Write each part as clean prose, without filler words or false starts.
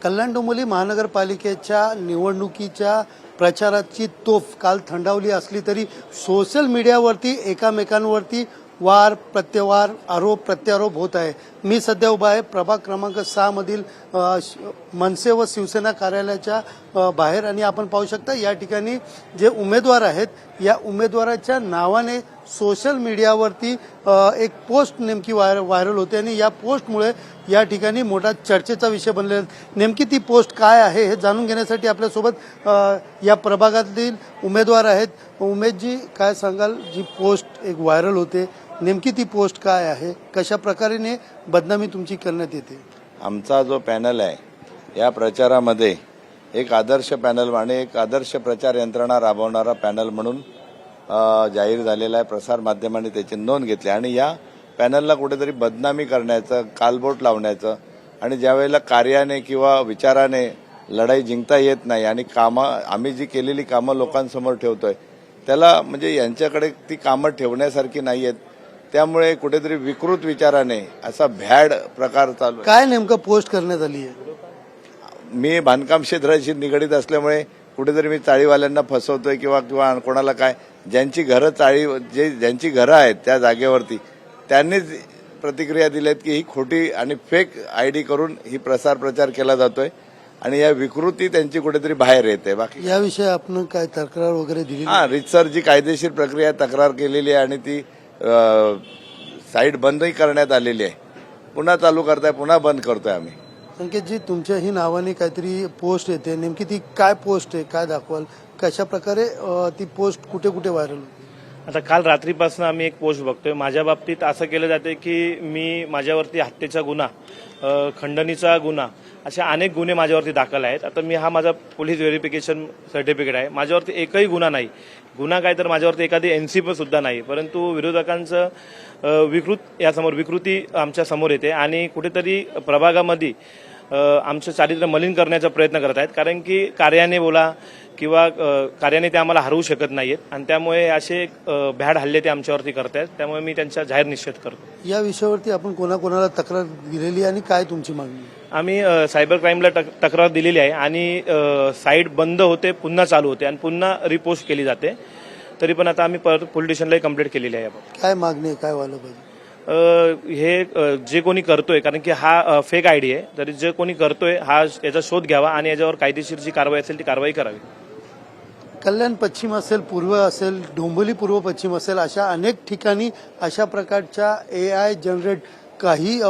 कल्याण डोंबिवली महानगरपालिकेच्या निवडणुकीच्या प्रचाराची तोफ काल थंडावली असली तरी सोशल मीडियावरती एकामेकांवरती वार प्रत्यवार आरोप प्रत्यारोप होत आहे। मी सध्या उभा आहे प्रभाग क्रमांक 6 मधील मनसे व शिवसेना कार्यालयाच्या बाहेर आणि आपण पाहू शकता या ठिकाणी जे उमेदवार आहेत या उमेदवाराच्या नावाने सोशल मीडियावरती एक पोस्ट नेमकी व्हायरल होते आणि या पोस्टमुळे या ठिकाणी मोठा चर्चेचा विषय बनलेला आहे। नेमकी ती पोस्ट काय आहे हे जाणून घेण्यासाठी आपल्यासोबत या प्रभागातील उमेदवार आहेत। उमेदजी काय सांगाल, जी पोस्ट एक व्हायरल होते नेमकी ती पोस्ट काय आहे, कशा प्रकारे बदनामी तुमची करण्यात येते? आमचा जो पॅनल आहे या प्रचारामध्ये एक आदर्श पॅनल आणि एक आदर्श प्रचार यंत्रणा राबवणारा पॅनल म्हणून जाहीर झालेला आहे। प्रसार माध्यमांनी त्याची नोंद घेतली आणि या पॅनलला कुठेतरी बदनामी करण्याचं, कालबोट लावण्याचं आणि ज्यावेळेला कार्याने किंवा विचाराने लढाई जिंकता येत नाही आणि आम्ही जी केलेली कामं लोकांसमोर ठेवतोय त्याला म्हणजे यांच्याकडे ती कामं ठेवण्यासारखी नाही आहेत, त्यामुळे कुठेतरी विकृत विचाराने असा भॅड प्रकार चालू। काय नेमकं पोस्ट करण्यात आली आहे? मी बांधकाम क्षेत्राशी निगडीत असल्यामुळे कुठेतरी मी चाळीवाल्यांना फसवतोय किंवा कोणाला काय, ज्यांची घरं आहेत त्या जागेवरती त्यांनीच प्रतिक्रिया दिल्यात की ही खोटी आणि फेक आयडी करून ही प्रचार केला जातोय आणि या विकृती त्यांची कुठेतरी बाहेर येते। बाकी याविषयी आपण काय तक्रार वगैरे दिली? रितसर जी कायदेशीर प्रक्रिया तक्रार केलेली आहे आणि ती साईट बंदही करण्यात आलेली आहे। पुन्हा चालू करताय, पुन्हा बंद करतोय आम्ही। संकेतजी, तुमच्याही नावाने काहीतरी पोस्ट येते, नेमकी ती काय पोस्ट आहे, काय दाखवाल, कशा प्रकारे ती पोस्ट कुठे कुठे व्हायरल होती? आता काल रात्रीपासून आम्ही एक पोस्ट बघतोय। माझ्या बाबतीत असं केलं जाते की माझ्यावरती हत्येचा गुन्हा, खंडणीचा गुन्हा, अशा अनेक गुन्हे माझ्यावरती दाखल आहेत। आता मी हा माझा पोलीस व्हेरिफिकेशन सर्टिफिकेट आहे, माझ्यावरती एकही गुन्हा नाही। गुन्हा काय तर माझ्यावरती एखादी एनसीपी सुद्धा नाही, परंतु विरोधकांचं विकृती आमच्या समोर येते आणि कुठेतरी प्रभागामध्ये आमचं चारित्र्य मलिन करण्याचा प्रयत्न करत आहेत। कारण की कार्याने बोला किंवा कार्याने ते आम्हाला हरवू शकत नाहीत आणि त्यामुळे असे भ्याड हल्ले ते आमच्यावरती करतायत, त्यामुळे मी त्यांचा जाहीर निषेध करतो। या विषयावरती आपण कोणाकोणाला तक्रार दिलेली आणि काय तुमची मागणी? आम्ही सायबर क्राईमला तक्रार दिलेली आहे आणि साईट बंद होते, पुन्हा चालू होते आणि पुन्हा रिपोस्ट केली जाते। तरी पण आता आम्ही पोलीस स्टेशनलाही कंप्लेंट केलेली आहे। काय मागणी आहे, काय व्हायला पाहिजे? हे जे कोणी करतोय, कारण की हा फेक आयडी आहे, तरी जे कोणी करतोय याचा शोध घ्यावा आणि याच्यावर कायदेशीर जी कारवाई असेल ती कारवाई करावी। कल्याण पश्चिम असेल, पूर्व असेल, डोंबिवली पूर्व पश्चिम असेल, अशा अनेक ठिकाणी अशा प्रकारच्या AI जनरेट काही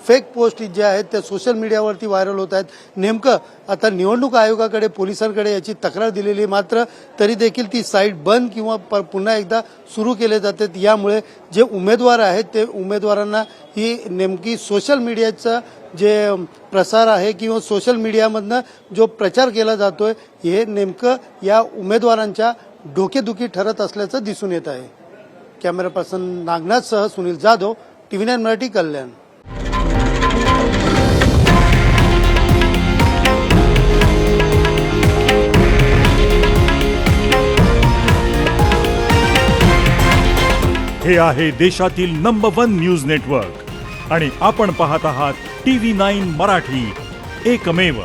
फेक पोस्ट ज्या आहेत त्या सोशल मीडियावरती व्हायरल होत आहेत। नेमकं आता निवडणूक आयोगाकडे, पोलिसांकडे याची तक्रार दिलेली, मात्र तरी देखील ती साईट बंद किंवा पुन्हा एकदा सुरू केले जाते। यामुळे जे उमेदवार आहेत ते उमेदवारांना ही नेमकी सोशल मीडियाचा जे प्रसार आहे किंवा सोशल मीडियामधनं जो प्रचार केला जातोय हे नेमकं या उमेदवारांच्या डोकेदुखी ठरत असल्याचं दिसून येत आहे। कॅमेरा पर्सन नागनाथसह सुनील जाधव, TV9 मराठी, कल्याण। हे आहे देशातील नंबर 1 न्यूज नेटवर्क आणि आपण पाहत आहात TV9 मराठी, एकमेव।